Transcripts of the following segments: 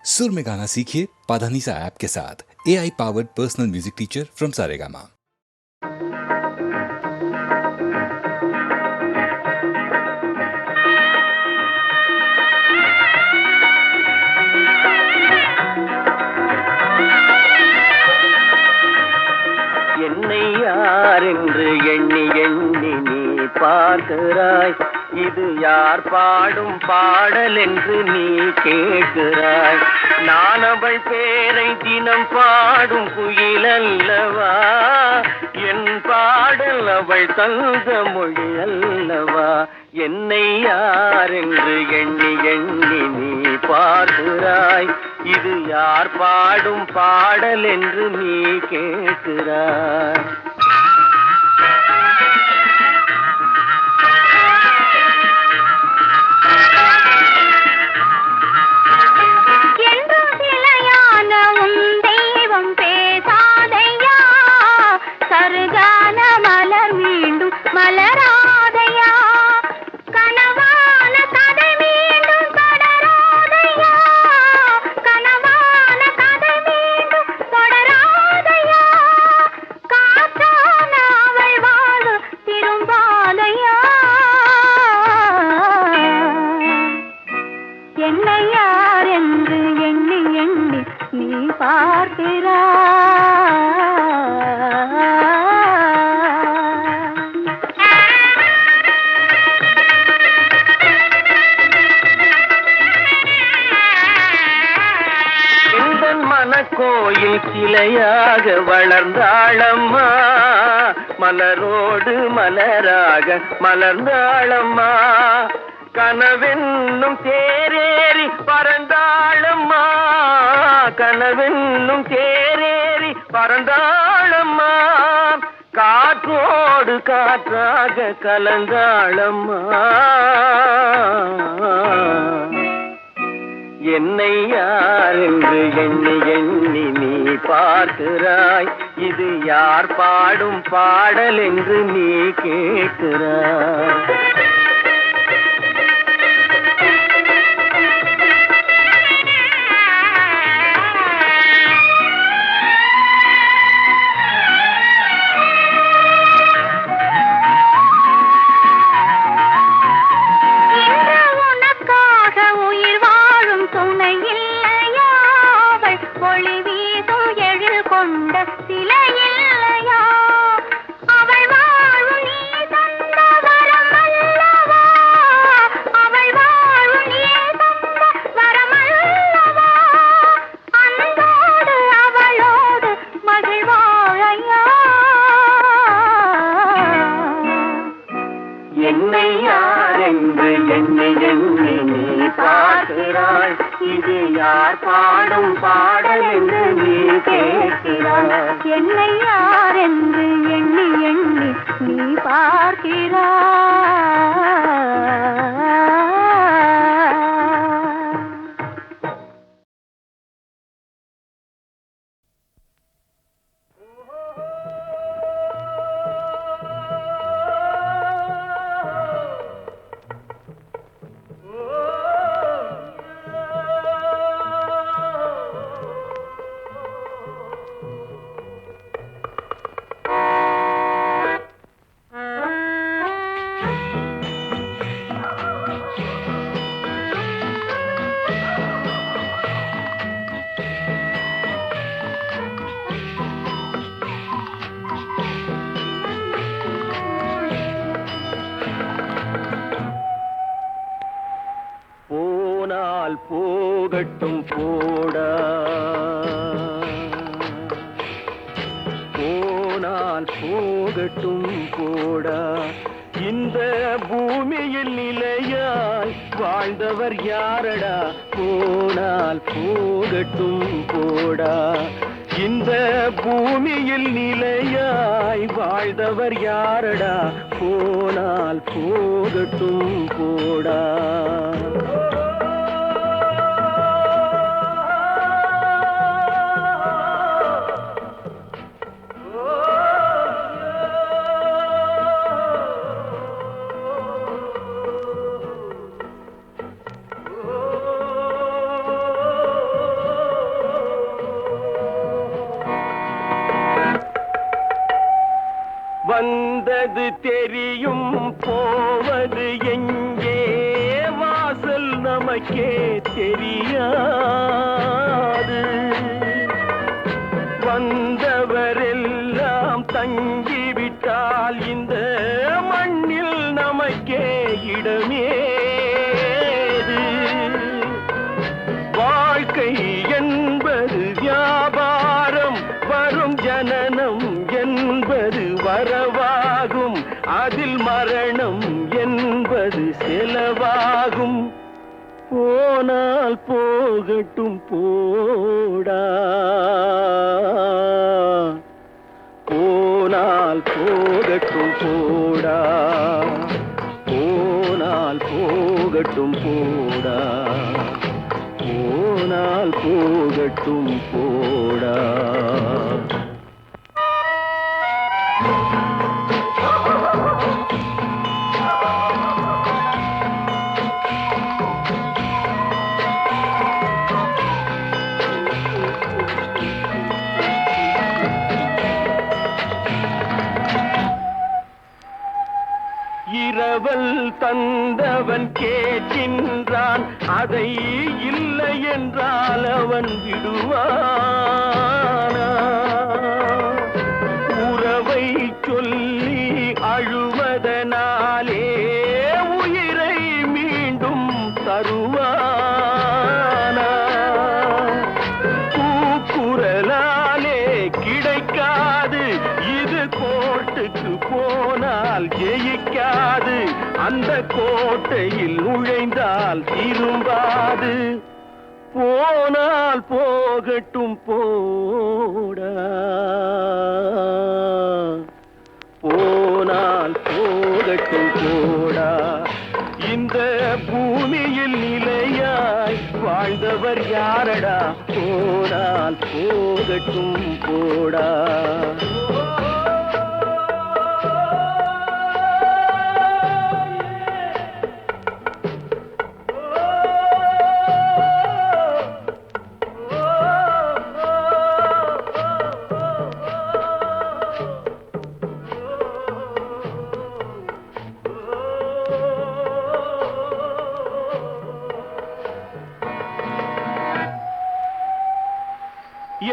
सुर में गाना सीखिए पाधानीसा ऐप के साथ। AI powered personal music teacher from Saregama. என்னை யார் என்று எண்ணி எண்ணி நீ பார்க்கிறாய். இது யார் பாடும் பாடல் என்று நீ கேட்கிறாய். நான் அவள் பேரை தினம் பாடும் குயில் அல்லவா, என் பாடல் அவள் தந்த மொழி அல்லவா. என்னை யார் என்று எண்ணி எண்ணி நீ பார்க்கிறாய். இது யார் பாடும் பாடல் என்று நீ கேட்கிறாய். கோயில் கிளையாக வளர்ந்தாளம்மா, மலரோடு மலராக மலர்ந்தாளம்மா. கனவென்னும் தேரேறி பறந்தாளம்மா, கனவென்னும் தேரேறி பறந்தாளம்மா. காற்றோடு காற்றாக கலந்தாளம்மா. என்னை யார் என்று எண்ணி எண்ணி நீ பார்க்கிறாய். இது யார் பாடும் பாடல் என்று நீ கேட்கிறாய். என்னை யார் என்று எண்ணி எண்ணி நீ பார்க்கிறாய். இது யார் பாடும் பாடல் என்று நீ கேட்கிறாய். என்னை யார் என்று எண்ணி எண்ணி நீ பார்க்கிறாய். போகட்டும் போடா, போனால் போகட்டும் போடா. இந்த பூமியில் நிலையாய் வாழ்ந்தவர் யாரடா, போனால் போகட்டும் போடா. இந்த பூமியில் நிலையாய் வாழ்ந்தவர் யாரடா, போனால் போகட்டும் போடா. வருவது தெரியும், போவது எங்கே, வாசல் நமக்கே தெரியாது. வந்தவரெல்லாம் தங்கிவிட்டால் இந்த மண்ணில் நமக்கே இடமேது. வாழ்க்கை என்பது வியாபாரம், வரும் ஜனனம் என்பது வரவாகும், அதில் மரணம் என்பது செலவாகும். போனால் போகட்டும் போடா, போனால் போகட்டும் போடா, போனால் போகட்டும் போடா, போனால் போகட்டும் போடா. இரவல் தந்தவன் கேட்கின்றான், அதை இல்லை என்றால் அவன் விடுவானா? உறவை சொல்லி அழுவதனாலே உயிரை மீண்டும் தருவானா? கூக்குரலாலே கிடைக்காது, இது கோர்ட்டுக்கு போனால் ஜெயிக்காது, அந்த கோட்டையில் நுழைந்தால் திரும்பாது. போனால் போகட்டும் போடா, போனால் போகட்டும் போடா. இந்த பூமியில் நிலையாய் வாழ்ந்தவர் யாரடா, போனால் போகட்டும் போடா.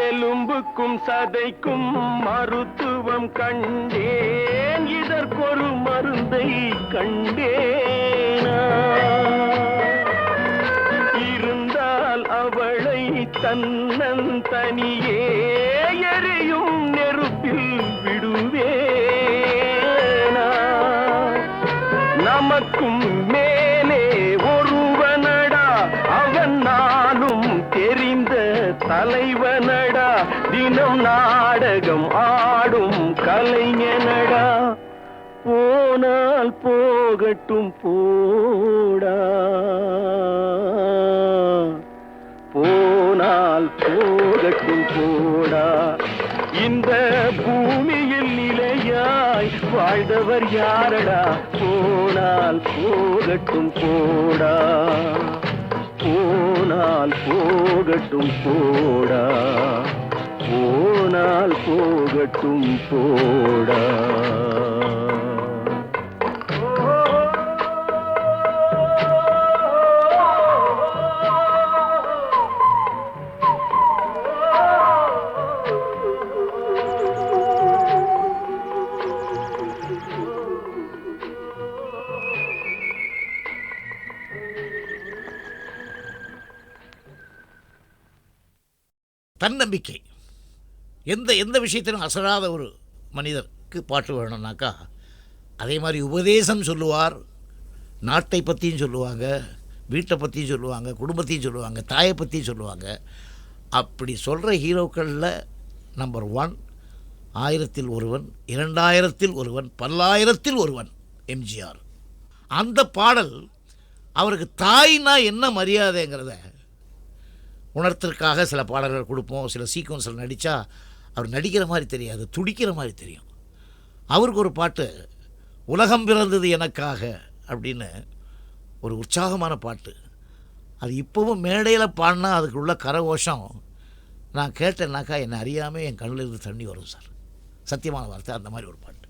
எலும்புக்கும் சதைக்கும் மருத்துவம் கண்டேன், இதற்கொரு மருந்தை கண்டேனா? இருந்தால் அவளை தன்னந்தனியே எரியும் நெருப்பில் விடுவேனா? நமக்கும் மேலே ஒருவனடா, அவன் நானும் தெரிந்த தலைவனடா, தினம் நாடகம் ஆடும் கலைஞனடா. போனால் போகட்டும் போடா, போனால் போகட்டும் போடா. இந்த பூமியில் நிலையாய் வாழ்ந்தவர் யாரடா, போனால் போகட்டும் போடா, போனால் போகட்டும் போடா, போனால் போகட்டும் போடா. தன்னம்பிக்கை. எந்த விஷயத்திலும் அசராத ஒரு மனிதருக்கு பாட்டு வேணும்னாக்கா அதே மாதிரி உபதேசம் சொல்லுவார். நாட்டை பற்றியும் சொல்லுவாங்க, வீட்டை பற்றியும் சொல்லுவாங்க, குடும்பத்தையும் சொல்லுவாங்க, தாயை பற்றியும் சொல்லுவாங்க. அப்படி சொல்கிற ஹீரோக்களில் நம்பர் 1 1000ல் ஒருவன், 2000ல் ஒருவன், 10,000ல் ஒருவன் எம்ஜிஆர். அந்த பாடல் அவருக்கு தாய்னா என்ன மரியாதைங்கிறத உணர்த்துறதுக்காக சில பாடல்கள் கொடுப்போம். சில சீக்வன்ஸில் நடித்தா அவர் நடிக்கிற மாதிரி தெரியாது, துடிக்கிற மாதிரி தெரியும். அவருக்கு ஒரு பாட்டு உலகம் பிறந்தது எனக்காக அப்படின்னு ஒரு உற்சாகமான பாட்டு. அது இப்போவும் மேடையில் பாடினா அதுக்குள்ள கரகோஷம் நான் கேட்டேன்னாக்கா என்னை அறியாமல் என் கண்ணில் இருந்து தண்ணி வரும் சார். சத்தியமான வார்த்தை. அந்த மாதிரி ஒரு பாட்டு.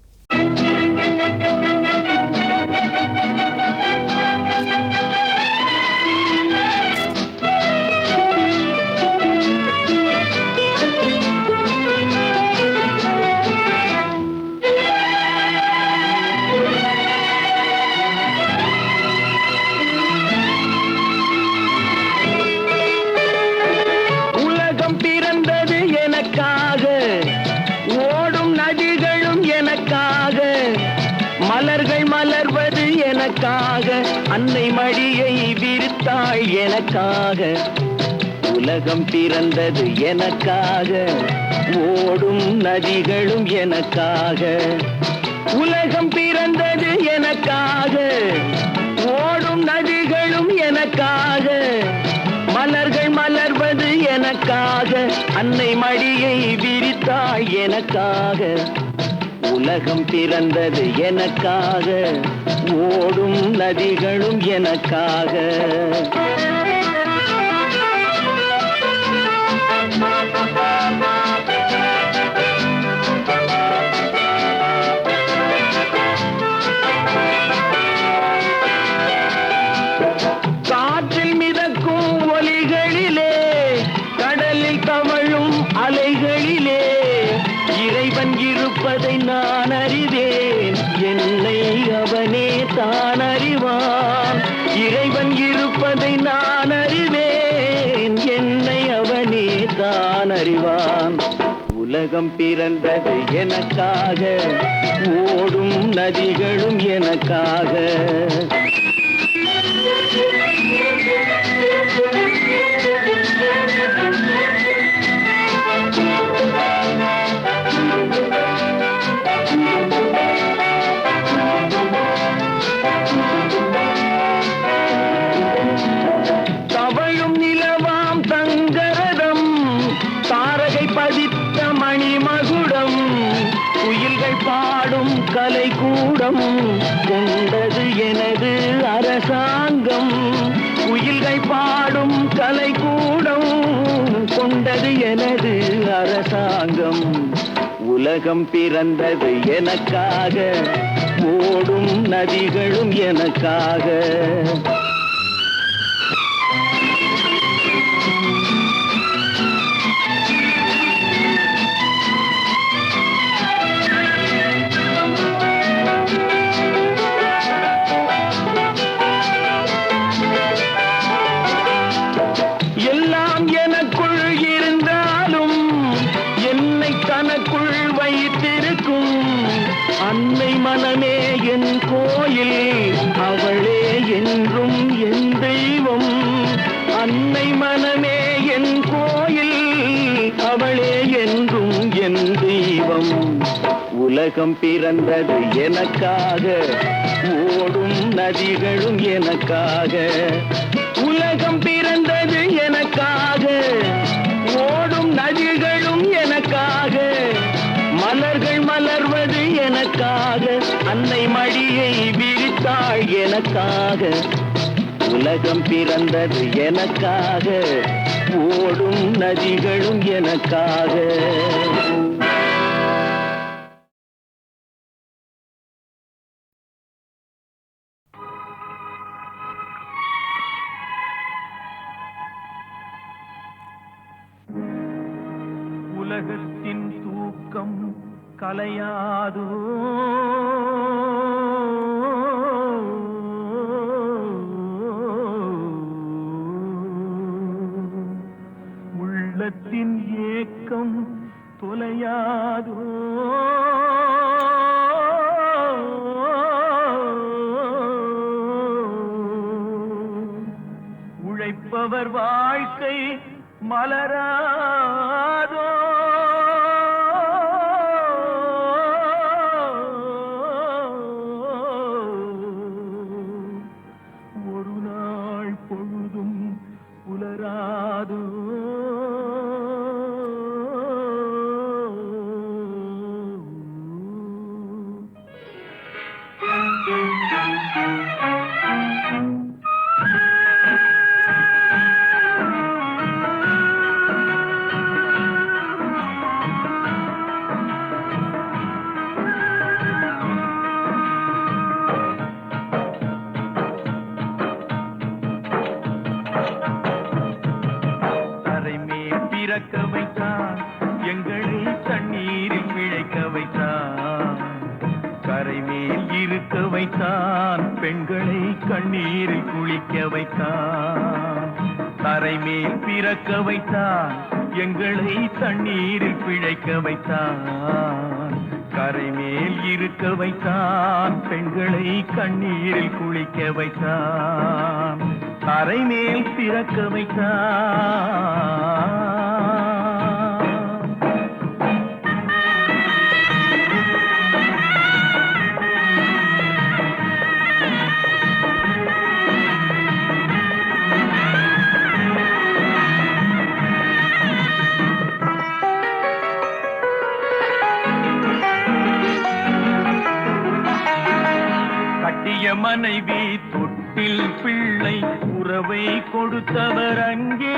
உலகம் பிறந்தது எனக்காக, ஓடும் நதிகளும் எனக்காக, மலர்கள் மலர்வது எனக்காக, அன்னை மடியை விரித்தாள் எனக்காக. உலகம் பிறந்தது எனக்காக, ஓடும் நதிகளும் எனக்காக. உலகம் பிறந்தது எனக்காக, ஓடும் நதிகளும் எனக்காக, மலர்கள் மலர்வது எனக்காக, அன்னை மடியை விரித்தாள் எனக்காக. உலகம் பிறந்தது எனக்காக, ஓடும் நதிகளும் எனக்காக. காற்றில் மிதக்கும் ஒலிகளிலே, கடலில் தவழும் அலைகளிலே, இறைவன் இருப்பதை நான் அறிவேன், என்னை அவனே தான் அறிவான். இறைவன் இருப்பதை நான் அறிவேன், என்னை அவனே தான் அறிவான். உலகம் பிறந்தது எனக்காக, ஓடும் நதிகளும் எனக்காக. தவழும் நிலவாம் தங்கரதம், தாரகை பதித்த மணிமகுடம், குயில்கள் பாடும் கலைக்கூடம், கொண்டது எனது அரசாங்கம். குயில்கள் பாடும் கலைக்கூடம், கொண்டது எனது அரசாங்கம். உலகம் பிறந்தது எனக்காக, ஓடும் நதிகளும் எனக்காக. எல்லாம் எனக்குள் இருந்தாலும் என்னை தனக்குள் வைத்திருக்கும் அன்னை மனமே என் கோயில், அவளே என்றும் என் தெய்வம். அன்னை மனமே என் கோயில், அவளே என்றும் என் தெய்வம். உலகம் பிறந்தது எனக்காக, ஓடும் நதிகளும் எனக்காக. உலகம் பிறந்தது எனக்காக, ஓடும் நதிகளும் எனக்காக, மலர்கள் மலர்வது எனக்காக, அன்னை மடியை விரித்தாள் எனக்காக. உலகம் பிறந்தது எனக்காக, ஓடும் நதிகளும் எனக்காக. உலகத்தின் தூக்கம் கலையாதோ, உள்ளத்தின் ஏக்கம் தொலையாதோ. உழைப்பவர் வாழ்க்கை மலராதோ. ஒரு நாள் பொழுதும் புலராதோ. பிறக்க வைத்தான் எங்களை தண்ணீரில் பிழைக்க வைத்தான் கரை மேல் இருக்க வைத்தான் பெண்களை கண்ணீரில் குளிக்க வைத்தான் தரை மேல் பிறக்க வைத்தான் எங்களை தண்ணீரில் பிழைக்க வைத்தான் கரை மேல் இருக்க வைத்தான் பெண்களை கண்ணீரில் குளிக்க வைத்தான் தரை மேல் பிறக்க வைத்தான் மனைவி தொட்டில் பிள்ளை உறவை கொடுத்தவர் அங்கே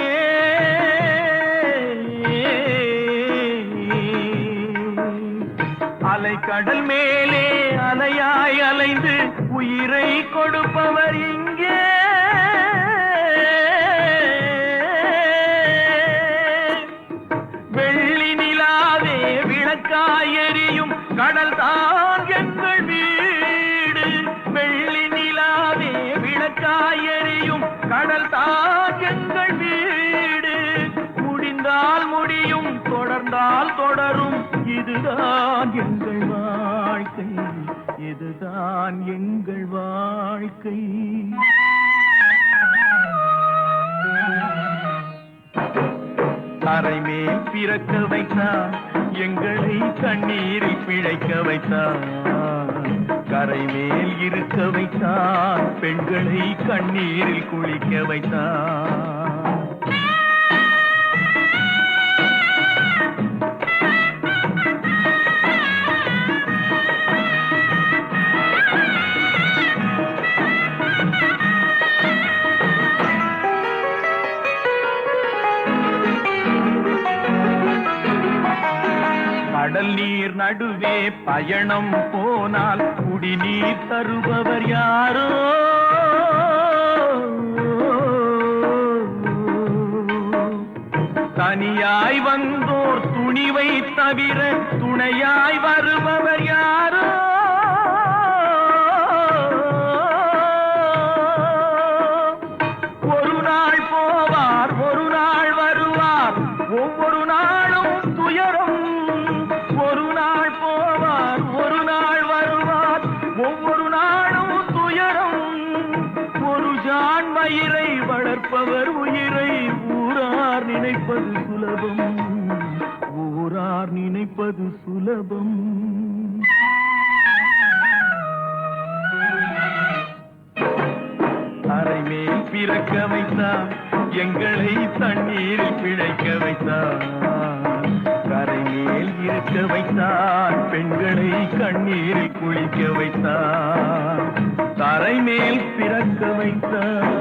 அலை கடல் மேலே அலையாய் அலைந்து உயிரை கொடுப்பவர் இங்கே வெள்ளி நிலாவே விளக்காய் எரியும் கடல் தான் எங்கள் வீடு வெள்ளி நிலாவே விளக்காய் எரியும் கடல் தான் எங்கள் வீடு முடிந்தால் முடியும் தொடர்ந்தால் தொடரும் இதுதான் எங்கள் வாழ்க்கை இதுதான் எங்கள் வாழ்க்கை தரை மேல் பிறக்க வைத்தான் எங்களை தண்ணீரில் பிழைக்க வைத்தான் கரை மேல் இருக்க வைத்தான் பெண்களை கண்ணீரில் குளிக்க வைத்தான் கடல் நீர் நடுவே பயணம் போனால் குடிநீர் தருபவர் யாரோ தனியாய் வந்தோர் துணிவை தவிர துணையாய் வருபவர் யாரோ ஒரு நாள் போவார் ஒரு நாள் வருவார் ஒவ்வொரு நாளும் துயரம் ஒரு நாள் போவார் ஒரு நாள் வருவார் ஒவ்வொரு நாளும் துயரம் ஒரு ஜான் மயிரை வளர்ப்பவர் உயிரை ஊரார் நினைப்பது சுலபம் ஊரார் நினைப்பது சுலபம் தரை மேல் பிறக்க வைத்தான் எங்களை தண்ணீரில் பிழைக்க வைத்தான் கரை மேல் இருக்க வைத்தான் பெண்களை கண்ணீரில் குளிக்க வைத்தான் தரை மேல் பிறக்க வைத்தான்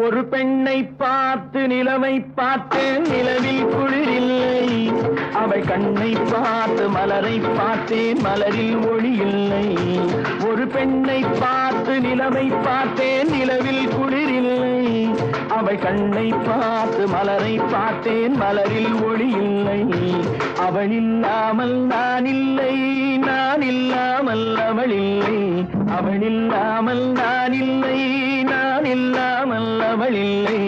ஒரு பெண்ணை பார்த்து நிலவை பார்த்தேன் நிலவில் குளிரில்லை அவள் கண்ணை பார்த்து மலரை பார்த்தேன் மலரில் ஒளி இல்லை ஒரு பெண்ணை பார்த்து நிலவை பார்த்தேன் நிலவில் குளிரில்லை அவள் கண்ணை பார்த்து மலரை பார்த்தேன் மலரில் ஒளி இல்லை அவள் இல்லாமல் நான் இல்லை நான் இல்லாமல் அவள் இல்லை அவள் இல்லாமல் நான் இல்லை நான் இல்லாமல் அவள் இல்லை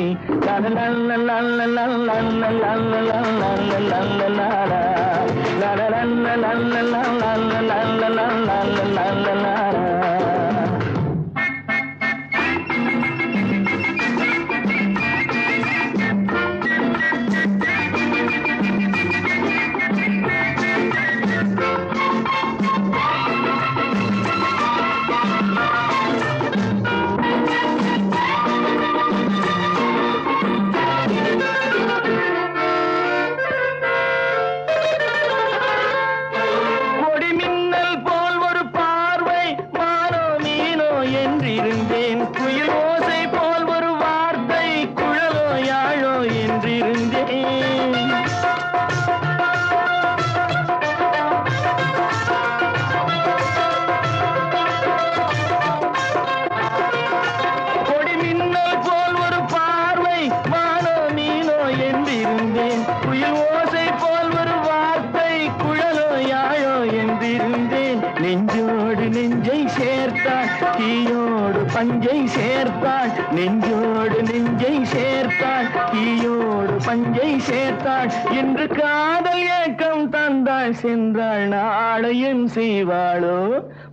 தீயோடு பஞ்சை சேர்த்தாள் நெஞ்சோடு நெஞ்சை சேர்த்தாள் தீயோடு பஞ்சை சேர்த்தாள் இன்று காதல் ஏக்கம் தந்தாள் சென்றாள் நாளையும் செய்வாளோ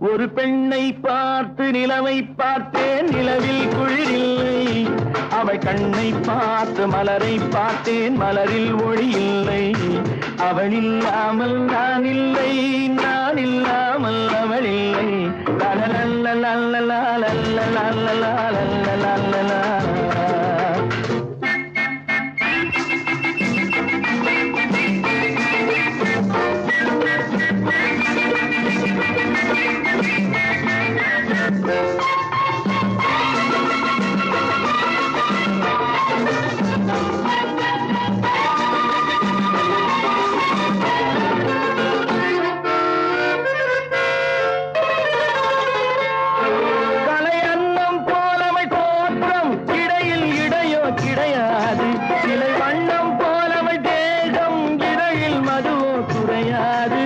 ஒரு பெண்ணை பார்த்து நிலவை பார்த்தேன் நிலவில் குளிரில்லை அவள் கண்ணை பார்த்து மலரை பார்த்தேன் மலரில் ஒளி இல்லை அவள் இல்லாமல் நான் இல்லை நான் இல்லாமல் அவள் இல்லை கிடையாது சிலை வண்ணம் போலவள் தேகம் இதழில் மதுவோ குறையாது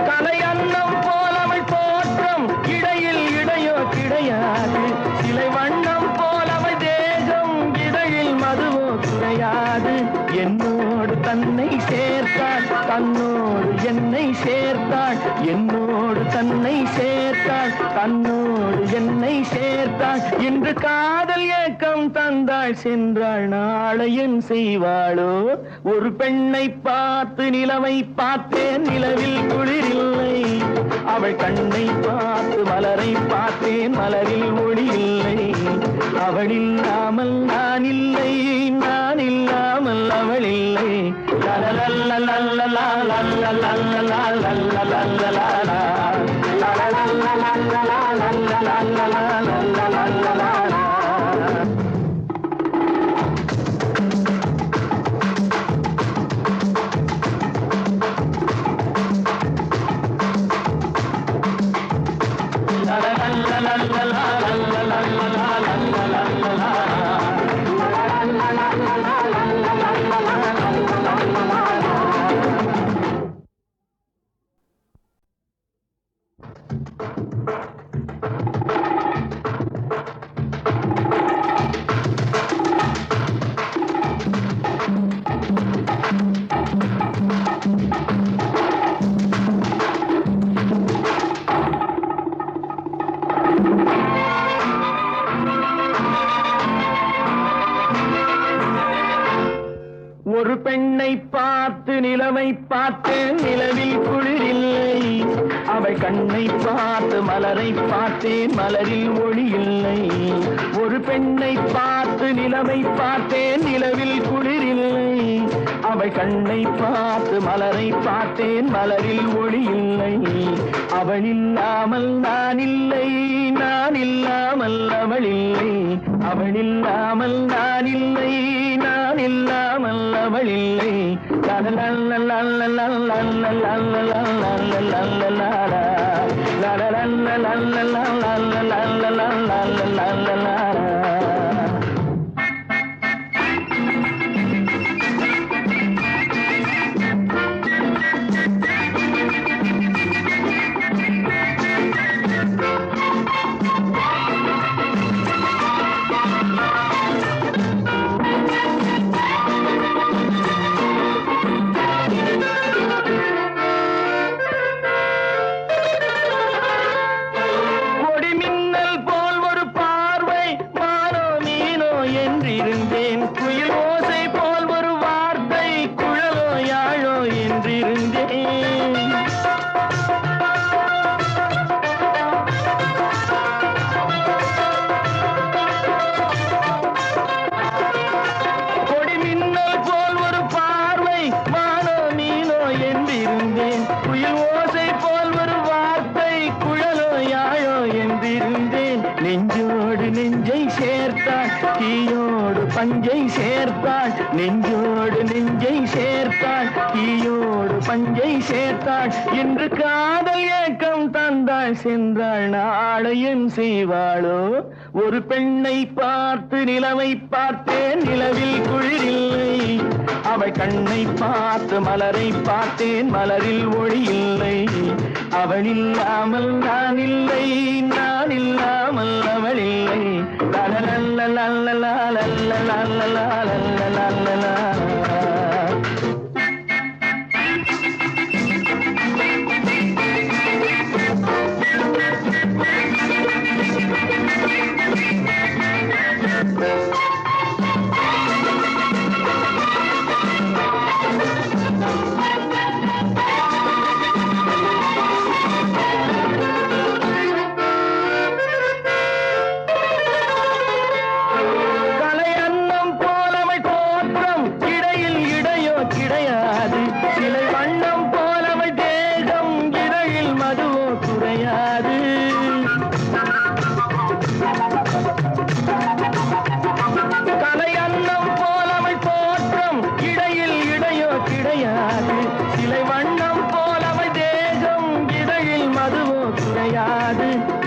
கலை அன்னம் போலவள் தோற்றம் இடையில் இடையோ கிடையாது சிலை வண்ணம் போலவள் தேகம் இதழில் மதுவோ குறையாது என்னோடு தன்னை சேர்த்தாள் தன்னோடு என்னை சேர்த்தாள் என்னோடு தன்னை சேர்த்தாள் தன்னோடு என்னை சேர்த்தாள் இன்று காதல் ஏக்கம் தந்தாள் சென்றாள் நாளையும் செய்வாளோ ஒரு பெண்ணை பார்த்து நிலவை பார்த்தேன் நிலவில் குளிரில்லை அவள் கண்ணை பார்த்து மலரை பார்த்தேன் மலரில் ஒளி இல்லை அவள் இல்லாமல் நான் இல்லை நான் இல்லாமல் அவள் இல்லை ஒரு பெண்ணை பார்த்து நிலவை பார்த்தேன் நிலவில் குளிரில்லை அவள் கண்ணை பார்த்து மலரை பார்த்தேன் மலரில் ஒளி இல்லை ஒரு பெண்ணை பார்த்து நிலவை பார்த்தேன் நிலவில் குளிரில்லை அவள் கண்ணை பார்த்து மலரை பார்த்தேன் மலரில் ஒளி இல்லை அவள் இல்லாமல் நான் இல்லை நான் இல்லாமல் அவள் இல்லை அவள் இல்லாமல் நான் இல்லை நான் இல்லாமல் அவள் இல்லை என்றிருந்தேன் குயில் ஓசை போல் ஒரு வார்த்தை குழலோ யாழோ என்றிருந்தேன் கொடி மின்னல் போல் ஒரு பார்வை மானோ மீனோ என்றிருந்தேன் குயில் ஓசை போல் ஒரு வார்த்தை குழலோ யாழோ என்றிருந்தேன் நெஞ்சோடு நெஞ்சை சேர்த்தாள் தீயோடு பஞ்சை சேர்த்தாள் நெஞ்சோடு நெஞ்சை சேர்த்தாள் தீயோடு பஞ்சை சேர்த்தாள் இன்று காதல் ஏக்கம் தந்தாள் சென்றாள் நாளையும் செய்வாளோ ஒரு பெண்ணை பார்த்து நிலவை பார்த்தேன் நிலவில் குளிரில்லை அவள் அவள் கண்ணை பார்த்து மலரை பார்த்தேன், மலரில் ஒளி இல்லை. அவள் இல்லாமல் நான் இல்லை, நான் இல்லாமல் அவள் இல்லை.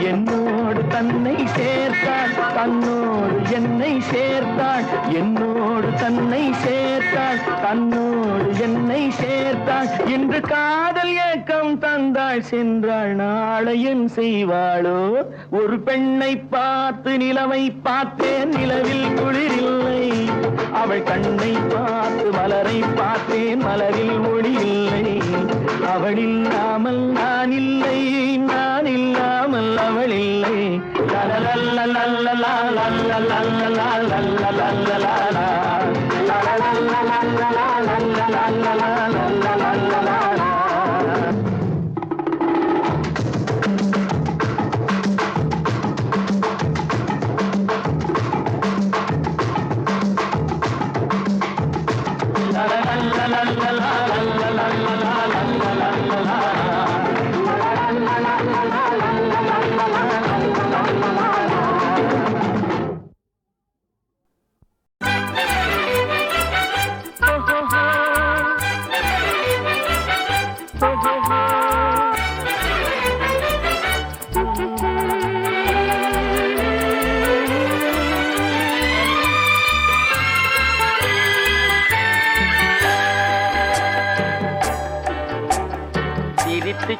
என்னோடு தன்னை சேர்த்தாள், தன்னோடு என்னை சேர்த்தாள். என்னோடு தன்னை சேர்த்தாள், தன்னோடு என்னை சேர்த்தாள். இன்று காதல் ஏக்கம் தந்தாள், சென்றாள், நாளை என் செய்வாளோ? ஒரு பெண்ணை பார்த்து நிலவை பார்த்தேன், நிலவில் குளிரில்லை. அவள் கண்ணை பார்த்து மலரை பார்த்தேன், மலரில் ஒளி இல்லை. அவள் இல்லாமல் நான் இல்லை, நான் இல்லாமல் அவள் இல்லை.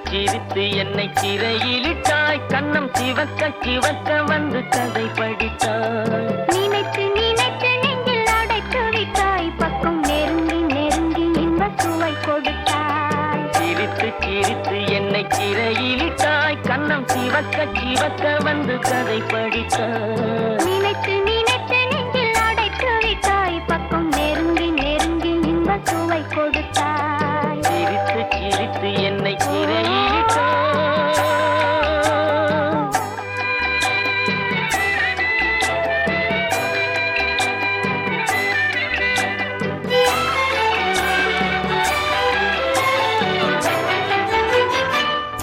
சிரித்து என்னை சிறையிலிட்டாய், கண்ணம் சிவக்க சிவக்க வந்து கதை படித்தாய். நினைத்து நினைத்து நெஞ்சில் அடைத்து விட்டாய், பக்கம் நெருங்கி நெருங்கி இன்ப சுவை கொடுத்தாய். சிரித்து என்னை சிறையிலிட்டாய், கண்ணம் சிவக்க சிவக்க வந்து கதை படித்தாய். நினைத்து நினைத்து நெஞ்சில் அடைத்து விட்டாய், பக்கம் நெருங்கி நெருங்கி இன்ப சுவை கொடுத்தாய். சிரித்து என்னை சிறையிலிட்டாய்.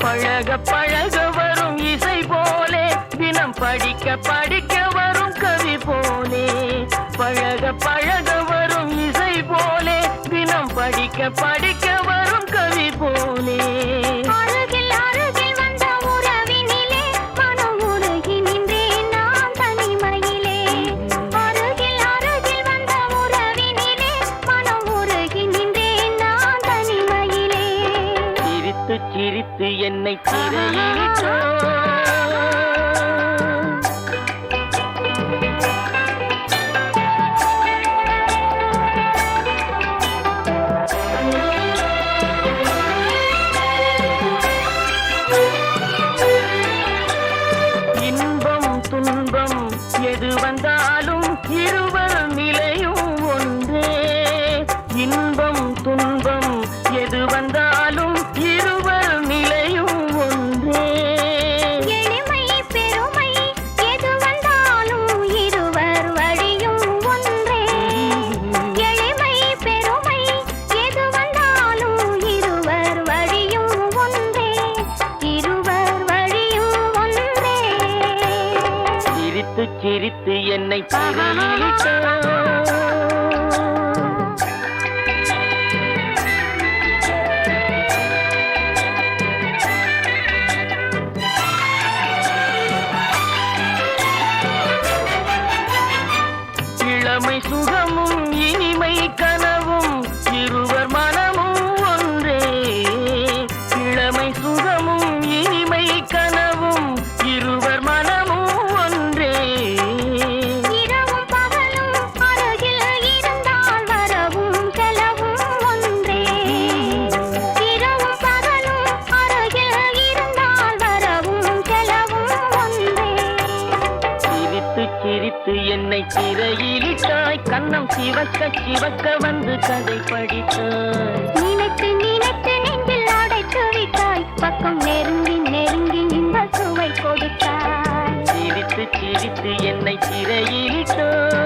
பழக பழக வரும் இசை போலே, தினம் படிக்க படிக்க வரும் கவி போலே. பழக பழக வரும் இசை போலே, தினம் படிக்க படிக்க வரும் கவி போலே. அருகில் அருகில் வந்த உறவினிலே மனம் உருகி நின்றேன் நான் தனிமையிலே. அருகில் அருகில் வந்த உறவினிலே மனம் உருகி நின்றேன் நான் தனிமையிலே. சிரித்து என்னை சிறையிலிட்டாய். இன்பம் துன்பம் எது வந்தாலும் இருவர் நிலையும் ஒன்றே. இன்பம் துன்பம் எது வந்தாலும் இருவர் நிலையும் ஒன்றே. சிவக்க வந்து கதை படித்தாய். நினைத்து நினைத்து நெஞ்சில் அடைத்து விட்டாய் பக்கம் நெருங்கி நெருங்கி இன்ப சுவை கொடுத்தாய். சிரித்து சிரித்து என்னை சிறையிலிட்டாய்.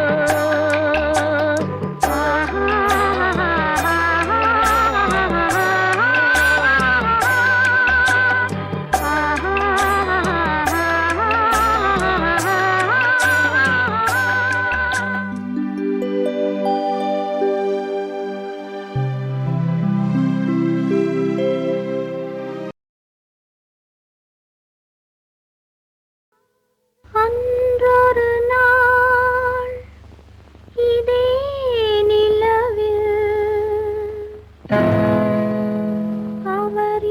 அன்றொரு நாள் இதே நிலவில் அவர்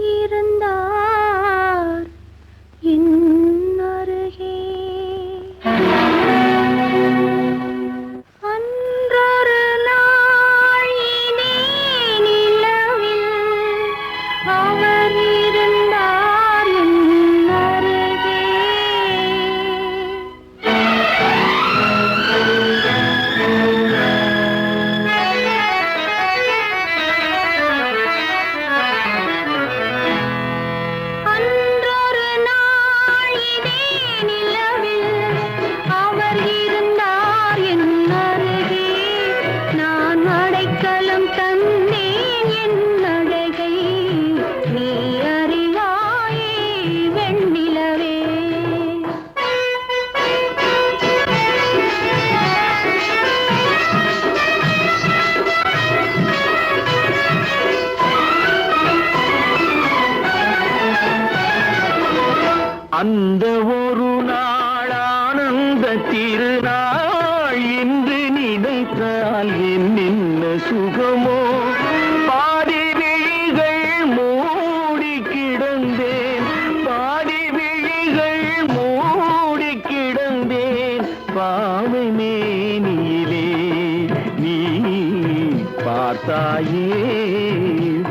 இருந்தார் என் அருகே. அன்றொரு நாள் இதே நிலவில் அவர் இருந்தார் என் அருகே. அன்றொரு நாள் இதே நிலவில் அவர் இருந்தார் என் அருகே. நான் அடைக்கலம் தந்தேன் என் அழகை நீ அறிவாயே வெண்ணிலவே. அந்த ஒரு நாள் ஆனந்த திருநாள் இன்று நினைத்தால் என்ன சுகமோ. பாதி விழிகள் மூடி கிடந்தேன், பாதி விழிகள் மூடி கிடந்தேன். பாவை மேனியிலே நீ பார்த்தாயே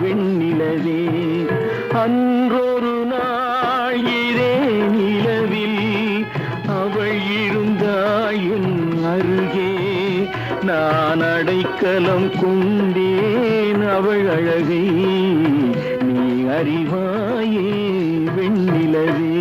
வெண்ணிலவே. அன்றொரு நாள் இதே நிலவில் அவள் இருந்தாள் என் அருகே. நான் அடைக்கலம் கொண்டேன் அவள் அழகை நீ அறிவாயே வெண்ணிலவே.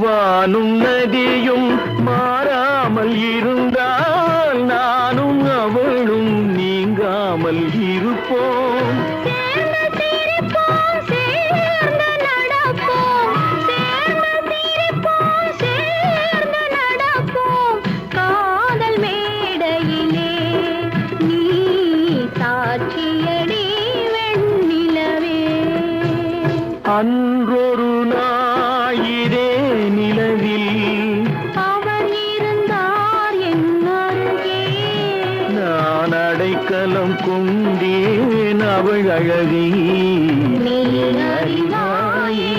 வானும் நதியும் மாறாமல் இருந்தால் நானும் அவளும் நீங்காமல் இருப்போம். சேர்ந்து சிரிப்போம், சேர்ந்து நடப்போம், சேர்ந்து சிரிப்போம், சேர்ந்து நடப்போம். காதல் மேடையிலே நீ சாட்சியடி வெண்ணிலவே. அன்றொரு நாள் இதே நிலவில் அவர் இருந்தார் என் அருகே. நான் அடைக்கலம் கொண்டேன் அவள் அழகை நீ அறிவாயே